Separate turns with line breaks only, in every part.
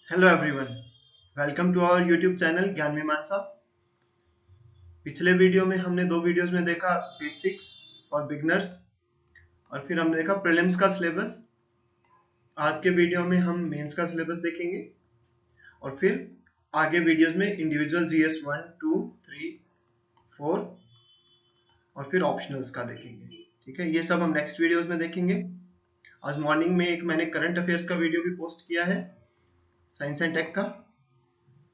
Hello everyone, welcome to our YouTube channel Gyan Mimansa. पिछले video में हमने दो वीडियोस में देखा बेसिक्स और बिगनर्स, और फिर हमने देखा प्रीलिम्स का सिलेबस। आज के वीडियो में हम मेंस का सिलेबस देखेंगे और फिर आगे वीडियोस में इंडिविजुअल जीएस 1, 2, 3, 4 और फिर ऑप्शनल्स का देखेंगे। ठीक है, ये सब हम नेक्स्ट वीडियोस में देखेंगे। आज मॉर्निंग में एक मैंने करंट अफेयर्स का वीडियो भी पोस्ट किया है साइंस एंड टेक का,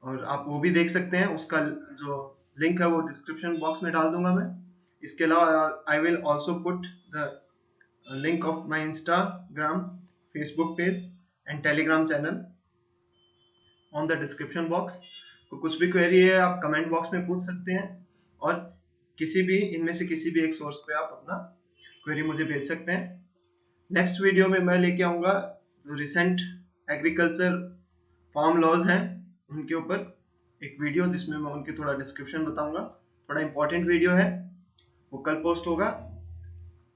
और आप वो भी देख सकते हैं। उसका जो लिंक है वो डिस्क्रिप्शन बॉक्स में डाल दूंगा मैं। इसके अलावा I will also put the link of my Instagram, Facebook page and Telegram channel on the description box. तो कुछ भी क्वेरी है आप कमेंट बॉक्स में पूछ सकते हैं, और किसी भी इनमें से किसी भी एक सोर्स पे आप अपना क्वेरी मुझे भेज सकते हैं। नेक्स्ट वीडियो में मैं लेके आऊंगा जो रिसेंट एग्रीकल्चर फार्म लॉज हैं उनके ऊपर एक वीडियो, जिसमें मैं उनके थोड़ा डिस्क्रिप्शन बताऊंगा। थोड़ा इंपॉर्टेंट वीडियो है, वो कल पोस्ट होगा।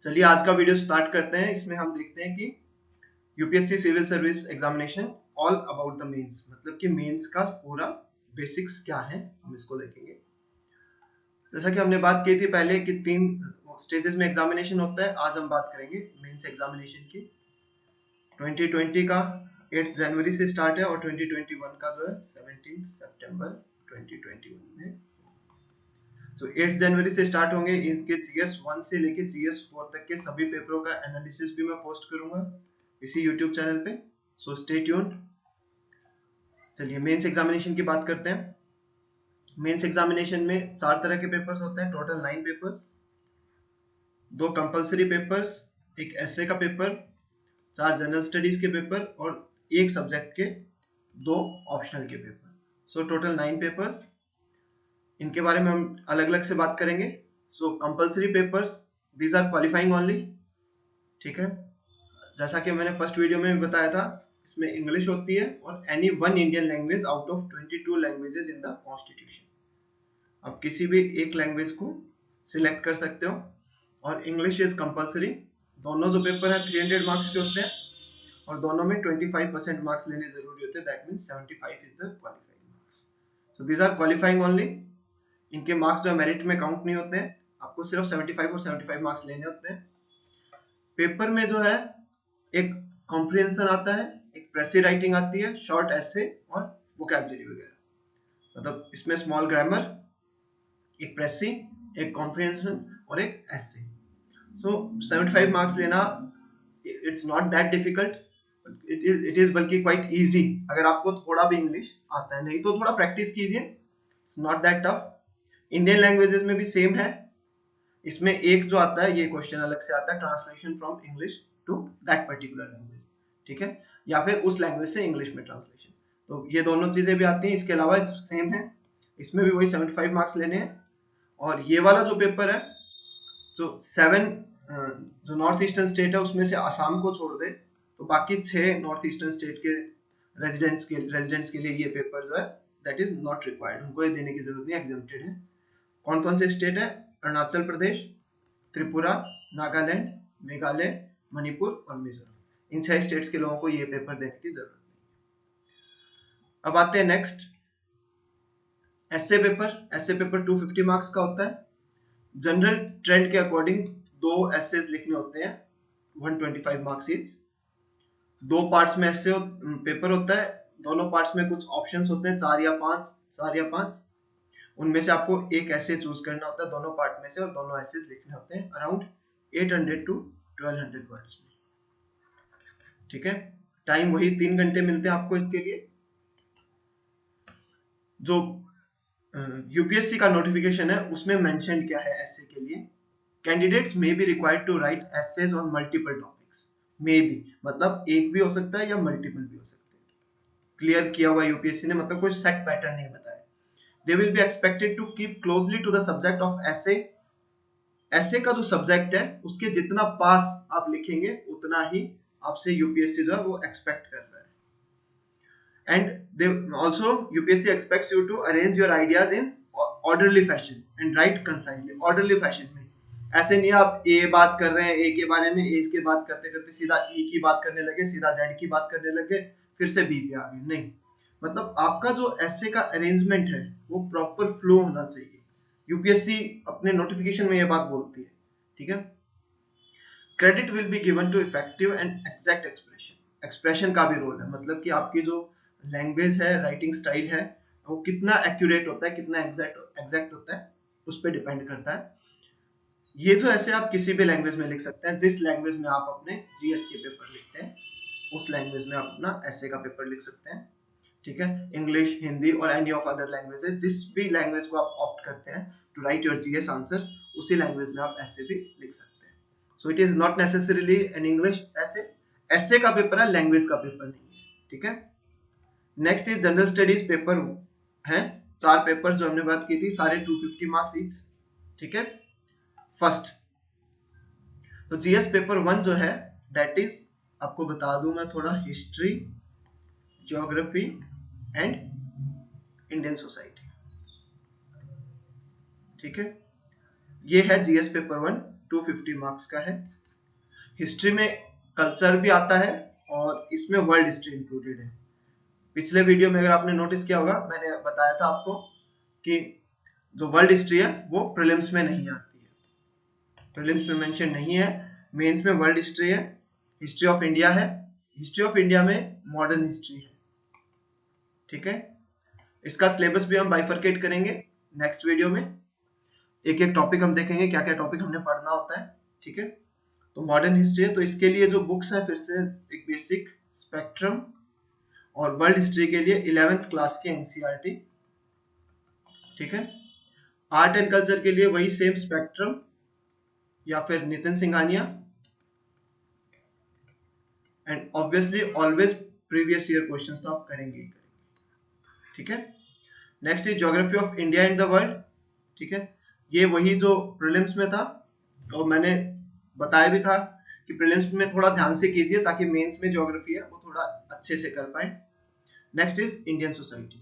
चलिए आज का वीडियो स्टार्ट करते हैं। इसमें हम देखते हैं कि UPSC civil service examination all about the mains, मतलब कि मेंस का पूरा बेसिक्स क्या है हम इसको देखेंगे। जैसा कि हमने बात की थी पहले कि 3 स्टेजेस में एग्जामिनेशन होता है, आज हम बात करेंगे मेंस एग्जामिनेशन की। 2020 का 8 जनवरी से स्टार्ट है और 2021 का जो है 17 सितंबर 2021 में। तो 8 जनवरी से स्टार्ट होंगे। इनके जीएस 1 से लेके जीएस 4 तक के सभी पेपरों का एनालिसिस भी मैं पोस्ट करूंगा इसी यूट्यूब चैनल पे, सो स्टे ट्यून्ड। चलिए मेंस एग्जामिनेशन की बात करते हैं। मेंस एग्जामिनेशन में 4 तरह के पेपर्स होते हैं, टोटल 9 पेपर्स। 2 कंपलसरी पेपर्स, एक एसे का पेपर, 4 जनरल स्टडीज के पेपर और एक सब्जेक्ट के 2 ऑप्शनल के पेपर। So total 9 papers. इनके बारे में हम अलग अलग से बात करेंगे। So compulsory papers, these are qualifying only. ठीक है, जैसा कि मैंने फर्स्ट वीडियो में भी बताया था, इसमें इंग्लिश होती है और any one Indian language out of 22 languages in the constitution. आप किसी भी एक लैंग्वेज को सिलेक्ट कर सकते हो, और इंग्लिश इज कंपलसरी। दोनों जो पेपर है 300 मार्क्स के होते हैं, और दोनों में 25% मार्क्स लेने जरूरी होते हैं। That means 75 is the qualifying marks. So these are qualifying only. इनके मार्क्स जो मेरिट में काउंट नहीं होते हैं, आपको सिर्फ 75 और 75 मार्क्स लेने होते हैं। पेपर में जो है एक कॉम्प्रिहेंशन आता है, एक प्रेसी राइटिंग आती है, शॉर्ट एसे और वोकैबुलरी वगैरह। मतलब इसमें स्मॉल ग्रामर, एक प्रेसी, एक कॉम्प्रिहेंशन और एक एसे। सो 75 मार्क्स लेना it's not that difficult, it is बल्कि क्वाइट इजी अगर आपको थोड़ा भी इंग्लिश आता है। नहीं तो थोड़ा प्रैक्टिस कीजिए, it's not that tough. Indian languages में भी सेम है। इसमें एक जो आता है, ये क्वेश्चन अलग से आता है, translation from English to that particular language. ठीक है, या फिर उस लैंग्वेज से इंग्लिश में ट्रांसलेशन। तो ये दोनों चीजें भी आती हैं। इसके अलावा सेम है, इसमें भी वही 75 मार्क्स लेने हैं। और ये वाला जो पेपर है, तो 7 जो नॉर्थ ईस्टर्न स्टेट है उसमें से आसाम को छोड़ दे तो बाकी 6 नॉर्थ ईस्टर्न स्टेट के रेजिडेंट्स के लिए ये पेपर जो है दैट इज नॉट रिक्वायर्ड, उनको ये देने की जरूरत नहीं, एग्जेम्प्टेड है। कौन कौन से स्टेट है? अरुणाचल प्रदेश, त्रिपुरा, नागालैंड, मेघालय, मणिपुर और मिजोरम। इन 6 स्टेट्स के लोगों को ये पेपर देने की जरूरत नहीं। अब आते हैं नेक्स्ट, एसे पेपर। एसे पेपर 250 मार्क्स का होता है। जनरल ट्रेंड के अकॉर्डिंग 2 एसेज लिखने होते हैं, 125 मार्क्स ईच। 2 पार्ट्स में एसे पेपर होता है, दोनों पार्ट्स में कुछ ऑप्शंस होते हैं, 4 या 5। उनमें से आपको एक ऐसे चूज करना होता है दोनों पार्ट में से, और दोनों ऐसे लिखने होते हैं अराउंड 800 टू 1200 वर्ड्स में। ठीक है, टाइम वही 3 घंटे मिलते हैं आपको इसके लिए। जो यूपीएससी का नोटिफिकेशन है उसमें मेंशन क्या है ऐसे के लिए, candidates may be required to write essays on multiple topics. May be मतलब एक भी हो सकता है या मल्टीपल भी हो सकते हैं। क्लियर किया हुआ यूपीएससी ने, मतलब कोई सेट पैटर्न नहीं बताया। They will be expected to keep closely to the subject of essay। ऐसे का जो सब्जेक्ट है उसके जितना पास आप लिखेंगे उतना ही आपसे यूपीएससी जो है वो एक्सपेक्ट कर रहा है। And they also UPSC expects you to arrange your ideas in orderly fashion and write concisely. Orderly fashion में ऐसे नहीं आप ए बात कर रहे हैं, ए के बारे में, ए के बात करते करते सीधा ई की बात करने लगे, सीधा जेड की बात करने लगे, फिर से बी पे आ गए। नहीं, मतलब आपका जो ऐसे का अरेंजमेंट है वो प्रॉपर फ्लो होना चाहिए। यूपीएससी अपने नोटिफिकेशन में ये बात बोलती है, ठीक है। Credit will be given to effective and exact expression. Expression का भी रोल है, मतलब कि आपकी जो लैंग्वेज है, राइटिंग स्टाइल है, वो कितना एक्यूरेट होता है, कितना एग्जैक्ट होता है, उस पर डिपेंड करता है। ये जो ऐसे आप किसी भी लैंग्वेज में लिख सकते हैं, जिस लैंग्वेज में आप अपने जीएस के पेपर लिखते हैं उस लैंग्वेज में आप अपना ऐसे का पेपर लिख सकते हैं, ठीक है। इंग्लिश, हिंदी और एनी ऑफ अदर लैंग्वेजेस, जिस भी लैंग्वेज को आप ऑप्ट करते हैं to write your GS answers, उसी लैंग्वेज में आप ऐसे भी लिख सकते हैं। So it is not necessarily an English ऐसे का पेपर है, लैंग्वेज का पेपर नहीं है, ठीक है। Next is general studies paper है। 4 पेपर जो हमने बात की थी, सारे 250 मार्क्स ईच, ठीक है। फर्स्ट तो जीएस पेपर 1 जो है दैट इज, आपको बता दूं मैं थोड़ा, history, geography and Indian society, ठीक है। ये है जीएस पेपर 1, 250 मार्क्स का है। हिस्ट्री में कल्चर भी आता है और इसमें वर्ल्ड हिस्ट्री इंक्लूडेड है। पिछले वीडियो में अगर आपने नोटिस किया होगा, मैंने बताया था आपको कि जो वर्ल्ड हिस्ट्री है वो प्रीलिम्स में नहीं आती है, प्रीलिम्स में मेंशन नहीं है। मेंस में वर्ल्ड हिस्ट्री है, हिस्ट्री ऑफ इंडिया है, हिस्ट्री ऑफ इंडिया में मॉडर्न हिस्ट्री है, ठीक है। इसका सिलेबस भी हम बाइफरकेट करेंगे नेक्स्ट वीडियो में। एक एक टॉपिक हम देखेंगे, क्या क्या टॉपिक हमने पढ़ना होता है, ठीक है। तो मॉडर्न हिस्ट्री है, तो इसके लिए जो बुक्स है, फिर से एक बेसिक, स्पेक्ट्रम, और वर्ल्ड हिस्ट्री के लिए 11th क्लास के एनसीईआरटी, ठीक है। आर्ट एंड कल्चर के लिए वही सेम स्पेक्ट्रम या फिर Nitin Singhania, and obviously always previous year questions तो आप करेंगे ही करेंगे, ठीक है। Next is geography of India and the world, ठीक है। ये वही जो प्रीलिम्स में था, और मैंने बताया भी था कि प्रीलिम्स में थोड़ा ध्यान से कीजिए ताकि मेंस में ज्योग्राफी है वो थोड़ा अच्छे से कर पाए। नेक्स्ट इज इंडियन सोसाइटी,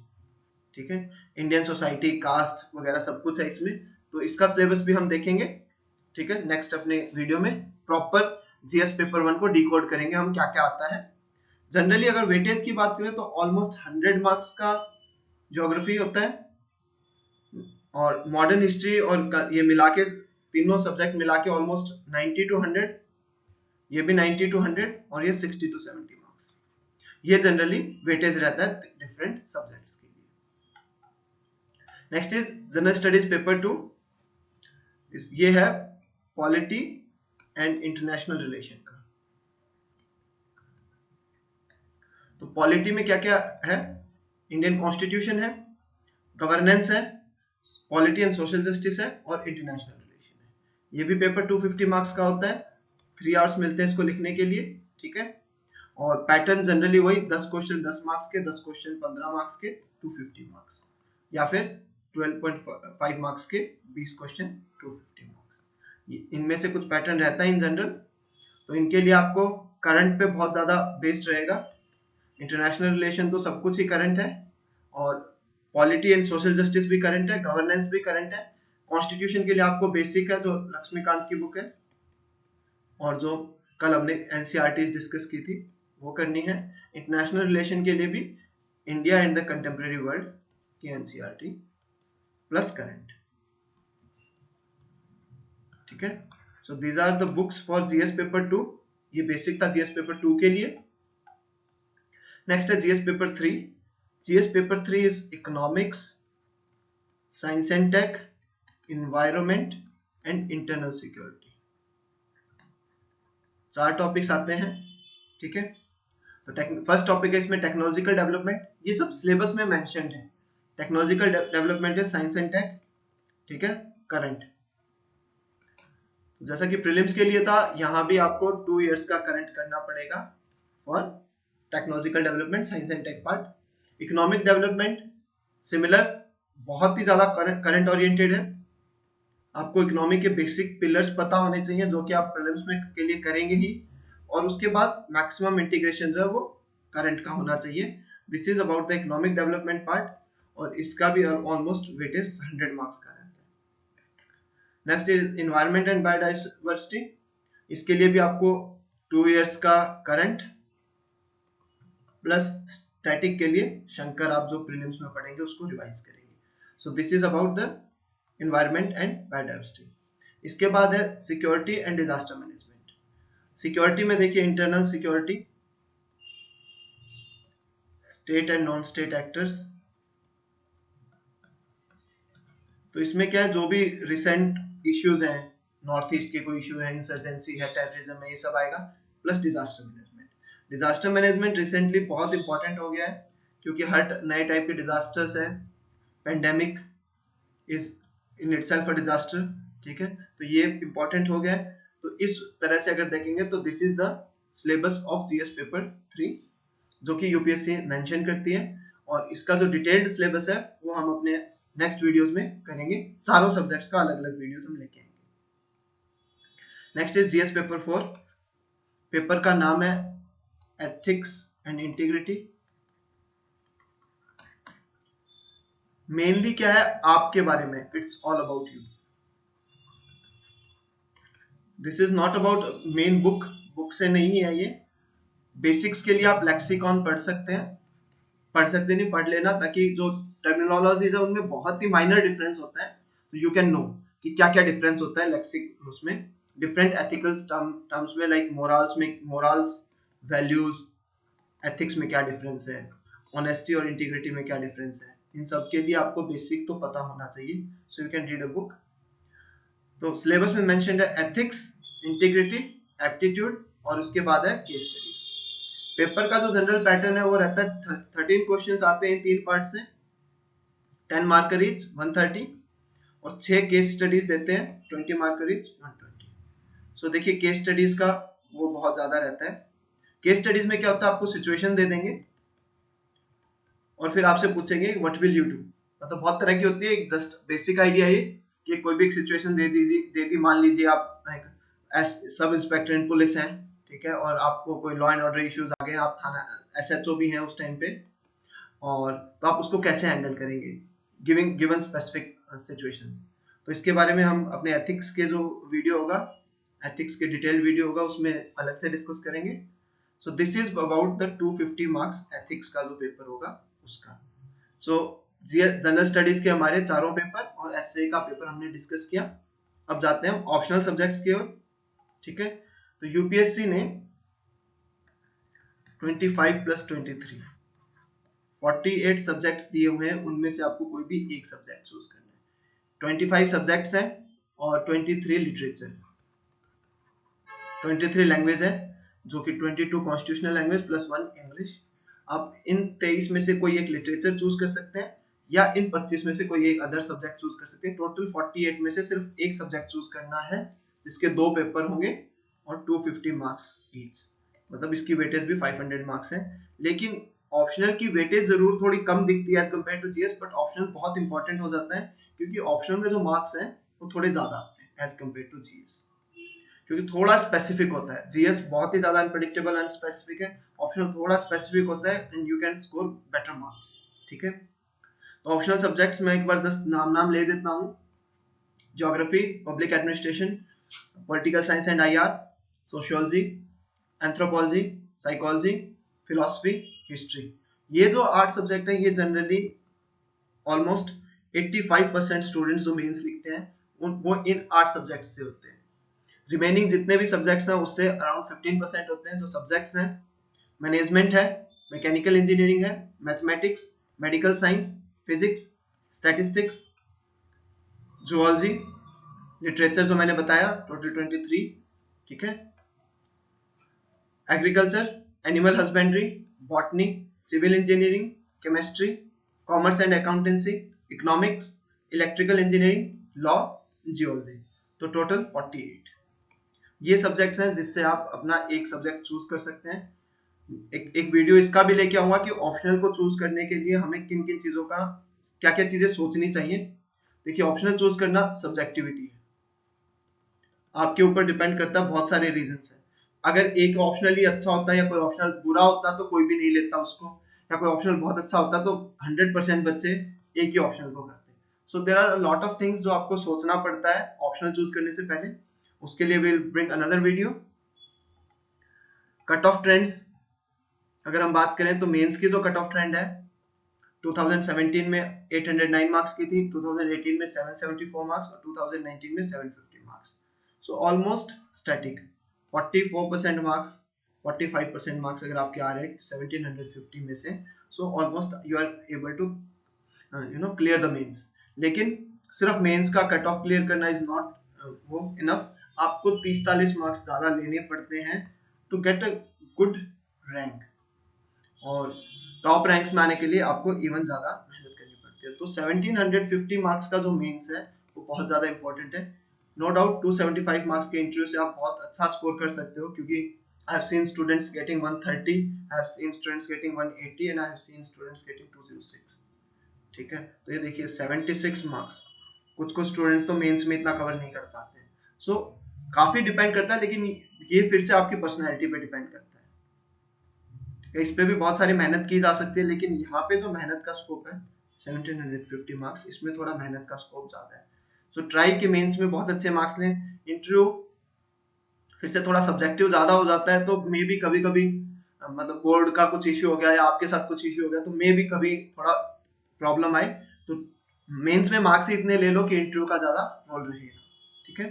ठीक है। इंडियन सोसाइटी, कास्ट वगैरह सब कुछ है इसमें, तो इसका सिलेबस भी हम देखेंगे, ठीक है। नेक्स्ट अपने वीडियो में प्रॉपर जीएस पेपर 1 को डिकोड करेंगे हम, क्या क्या आता है। जनरली अगर वेटेज की बात करें तो ऑलमोस्ट 100 मार्क्स का ज्योग्राफी होता है, और मॉडर्न हिस्ट्री और ये मिला के, तीनों सब्जेक्ट मिला के ऑलमोस्ट 90 टू 100, ये भी 90 टू 100, और ये 60 टू 70 मार्क्स। ये जनरली वेटेज रहता है डिफरेंट सब्जेक्ट्स के लिए। Next is general studies paper 2, ये है पॉलिटी एंड इंटरनेशनल रिलेशन का। तो पॉलिटी में क्या क्या है, इंडियन कॉन्स्टिट्यूशन है, गवर्नेंस है, पॉलिटी एंड सोशल जस्टिस है, और इंटरनेशनल रिलेशन है। ये भी पेपर 250 मार्क्स का होता है, 3 आवर्स मिलते हैं इसको लिखने के लिए, ठीक है। और पैटर्न जनरली वही, 10 क्वेश्चन 10 मार्क्स के, 10 क्वेश्चन 15 मार्क्स के 250 मार्क्स, या फिर 12.5 मार्क्स के 20 क्वेश्चन 250 मार्क्स। इनमें से कुछ पैटर्न रहता है इन जनरल, तो इनके लिए आपको करंट पे बहुत ज्यादा बेस्ड रहेगा। इंटरनेशनल रिलेशन तो सब कुछ ही करंट है, और पॉलिटी एंड सोशल जस्टिस भी करंट है, गवर्नेंस भी करंट है। कॉन्स्टिट्यूशन के लिए आपको बेसिक है जो लक्ष्मीकांत की बुक है, और जो कल हमने एनसीईआरटी डिस्कस की थी वो करनी है। इंटरनेशनल रिलेशन के लिए भी India and the contemporary world की एनसीईआरटी प्लस करंट, ठीक है। So these are the books for GS paper 2। ये बेसिक था जीएस पेपर 2 के लिए। नेक्स्ट है GS paper 3। GS paper 3 is economics, science and tech, environment and internal security. 4 topics आते हैं, ठीक है। तो फर्स्ट टॉपिक है इसमें टेक्नोलॉजिकल डेवलपमेंट, ये सब सिलेबस में मेंशन्ड है। टेक्नोलॉजिकल डेवलपमेंट है साइंस एंड टेक, ठीक है, करंट। जैसा कि प्रीलिम्स के लिए था, यहां भी आपको 2 इयर्स का करंट करना पड़ेगा और technological development science and tech part. Economic development similar, बहुत ही ज्यादा करंट ओरिएंटेड है। आपको इकोनॉमी के बेसिक पिलर्स पता होने चाहिए जो कि आप प्रीलिम्स में के लिए करेंगे ही, और उसके बाद मैक्सिमम इंटीग्रेशन जो है वो करंट का होना चाहिए। This is about the economic development part, और इसका भी ऑलमोस्ट वेटेज 100 मार्क्स का रहता है। Next is environment and biodiversity, इसके लिए भी आपको 2 इयर्स का करंट प्लस स्टैटिक के लिए शंकर आप जो प्रीलिम्स में पढ़ेंगे उसको रिवाइज करेंगे। So this is about the environment and biodiversity. इसके बाद है security and disaster management. Security में देखिए internal security, state and non state actors. तो इसमें क्या है, जो भी रिसेंट इश्यूज हैं, नॉर्थ ईस्ट के कोई इशू है, इंसर्जेंसी है, टेररिज्म है, ये सब आएगा, plus disaster management. Disaster management recently बहुत इंपॉर्टेंट हो गया है क्योंकि हर नए टाइप के डिजास्टर्स हैं। Pandemic is in itself a disaster, ठीक है, तो ये इंपॉर्टेंट हो गया है। तो इस तरह से अगर देखेंगे तो this is the syllabus of GS paper 3 जो कि यूपीएससी मेंशन करती है, और इसका जो डिटेल्ड सिलेबस है वो हम अपने नेक्स्ट वीडियोस में करेंगे। चारों सब्जेक्ट्स का अलग अलग वीडियोस हम लेके आएंगे। Next is GS paper 4। Paper का नाम है एथिक्स एंड इंटीग्रिटी। मेनली क्या है, आपके बारे में, it's all about you. This is not about main book से नहीं है ये। बेसिक्स के लिए आप लेक्सिकॉन पढ़ सकते हैं, नहीं पढ़ लेना, ताकि जो टर्मिनोलॉजीज है उनमें बहुत ही माइनर डिफरेंस होता है, तो यू कैन नो कि क्या क्या डिफरेंस होता है लेक्सिक उसमें, डिफरेंट एथिकल्स टर्म्स में, लाइक मोरल्स, वैल्यूज, एथिक्स में क्या डिफरेंस है, ऑनेस्टी और इंटीग्रिटी में क्या डिफरेंस है, इन सब के लिए आपको बेसिक तो पता होना चाहिए। So you can read a book. तो सिलेबस में मेंशन्ड है एथिक्स, इंटीग्रिटी, एप्टीट्यूड, और उसके बाद है केस स्टडीज। पेपर का जो जनरल पैटर्न है वो रहता है 13 क्वेश्चंस आते हैं 3 पार्ट से, 10 मार्कर ईच 130, और 6 केस स्टडीज देते हैं 20 मार्कर ईच 120। सो देखिए केस स्टडीज का वो बहुत ज्यादा रहता है। केस स्टडीज में क्या होता है, आपको सिचुएशन दे देंगे और फिर आपसे पूछेंगे व्हाट विल यू डू। मतलब बहुत तरह की होती है, जस्ट बेसिक आइडिया ये कि कोई भी एक सिचुएशन दे दी, मान लीजिए आप सब इंस्पेक्टर इन पुलिस हैं, ठीक है, और आपको कोई लॉ एंड ऑर्डर इश्यूज आ गए, आप थाना एसएचओ भी हैं उस टाइम पे, और तो आप उसको कैसे हैंडल करेंगे गिवन स्पेसिफिक सिचुएशंस। तो इसके बारे में हम अपने एथिक्स के जो वीडियो होगा, एथिक्स के डिटेल वीडियो होगा, उसमें अलग से डिस्कस करेंगे। So this is about the 250 marks ethics का जो पेपर होगा उसका। सो जनरल स्टडीज के हमारे चारों पेपर और एसए का पेपर हमने डिस्कस किया। अब जाते हैं ऑप्शनल सब्जेक्ट्स की ओर, ठीक है। तो यूपीएससी ने 25 प्लस 23 48 सब्जेक्ट्स दिए हुए हैं, उनमें से आपको कोई भी एक सब्जेक्ट चूज करना है। 25 सब्जेक्ट्स हैं और 23 लिटरेचर, 23 लैंग्वेज है, जो कि 22 कॉन्स्टिट्यूशनल लैंग्वेज प्लस 1 इंग्लिश। आप इन 23 में से कोई एक लिटरेचर चूज कर सकते हैं, या इन 25 में से कोई एक अदर सब्जेक्ट चूज कर सकते हैं। टोटल 48 में से सिर्फ एक सब्जेक्ट चूज करना है, जिसके 2 पेपर होंगे और 250 मार्क्स ईच, मतलब इसकी वेटेज भी 500 मार्क्स है। लेकिन ऑप्शनल की वेटेज जरूर थोड़ी कम दिखती है as compare to GS, but optional बहुत इंपॉर्टेंट हो जाता है, क्योंकि ऑप्शनल में जो मार्क्स हैं वो थोड़े ज्यादा आते हैं एज कम्पेयर टू जीएस, क्योंकि थोड़ा स्पेसिफिक होता है। जीएस बहुत ही ज्यादा अनप्रेडिक्टेबल एंड स्पेसिफिक है, ऑप्शनल थोड़ा स्पेसिफिक होता है and you can score better marks, ठीक है। तो ऑप्शनल सब्जेक्ट्स में एक बार जस्ट नाम ले देता हूँ। Geography, public administration, political science and IR, sociology, anthropology, psychology, philosophy, history. ये जो 8 सब्जेक्ट हैं, ये जनरली ऑलमोस्ट 85% स्टूडेंट्स जो मेंस लिखते हैं वो इन 8 सब्जेक्ट्स से होते हैं। रिमेनिंग जितने भी सब्जेक्ट्स हैं उससे अराउंड 15% होते हैं। जो सब्जेक्ट्स हैं, मैनेजमेंट है, मैकेनिकल इंजीनियरिंग है, mathematics, medical science, physics, statistics, zoology, literature जो मैंने बताया टोटल 23, ठीक है, agriculture, animal husbandry, botany, civil engineering, chemistry, commerce and accountancy, economics, electrical engineering, law, geology. तो टोटल 48 ये सब्जेक्ट्स हैं जिससे आप अपना एक सब्जेक्ट चूज कर सकते हैं। एक वीडियो इसका भी लेके आऊंगा कि ऑप्शनल को चूज करने के लिए हमें किन किन चीजों का, क्या क्या चीजें सोचनी चाहिए। देखिए ऑप्शनल चूज करना सब्जेक्टिविटी है, आपके ऊपर डिपेंड करता है, बहुत सारे रीजंस हैं। अगर एक ऑप्शनल ही अच्छा होता है या कोई ऑप्शनल बुरा होता तो कोई भी नहीं लेता उसको, या कोई ऑप्शनल बहुत अच्छा होता तो 100% बच्चे एक ही ऑप्शनल को करते। So there are lot of things जो आपको सोचना पड़ता है ऑप्शनल चूज करने से पहले। उसके लिए will bring another video. Cut off trends, अगर हम बात करें तो मेंस की जो कट ऑफ ट्रेंड है 2017 में 809 मार्क्स की थी, 2018 में 774 मार्क्स और 2019 में 750 marks. So almost static 44% marks, 45% marks अगर आपके आ रहे हैं 1750 में से, so almost you are able to clear the mains. लेकिन सिर्फ मेंस का कट ऑफ क्लियर करना इज नॉट वो इनफ, आपको 30-40 मार्क्स ज्यादा लेने पड़ते हैं to get a good rank, और टॉप रैंक्स में आने के लिए आपको इवन ज्यादा मेहनत करनी पड़ती है। तो 1750 मार्क्स का जो मेंस है वो बहुत ज्यादा इंपॉर्टेंट है। नो डाउट 275 मार्क्स के इंटरव्यू से आप बहुत अच्छा स्कोर कर सकते हो, क्योंकि I have seen students getting 130, I have seen students getting 180 and I have seen students getting 206। ठीक है, तो ये देखिए 76 मार्क्स, कुछ स्टूडेंट्स तो मेंस में इतना कवर नहीं कर पाते। सो काफी डिपेंड करता है, लेकिन ये फिर से आपकी पर्सनैलिटी पे डिपेंड करता है। इस पे भी बहुत सारी मेहनत की जा सकती है, लेकिन यहाँ पे जो मेहनत का स्कोप है 1750 मार्क्स, इसमें थोड़ा मेहनत का स्कोप ज्यादा है। सो ट्राई के मेंस में बहुत अच्छे मार्क्स लें। इंटरव्यू फिर से थोड़ा सब्जेक्टिव ज्यादा हो जाता है, तो मे भी कभी कभी मतलब बोर्ड का कुछ इश्यू हो गया या आपके साथ कुछ इश्यू हो गया, तो मे भी कभी थोड़ा प्रॉब्लम आए, तो मेंस में मार्क्स ही इतने ले लो कि इंटरव्यू का ज्यादा रोल रहेगा। ठीक है,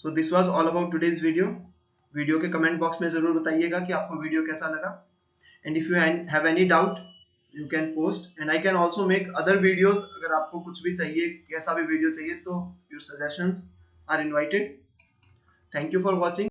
so this was all about today's video. Video के कमेंट बॉक्स में जरूर बताइएगा कि आपको वीडियो कैसा लगा, and if you have any doubt you can post and I can also make other videos। अगर आपको कुछ भी चाहिए, कैसा भी वीडियो चाहिए, तो your suggestions are invited। Thank you for watching।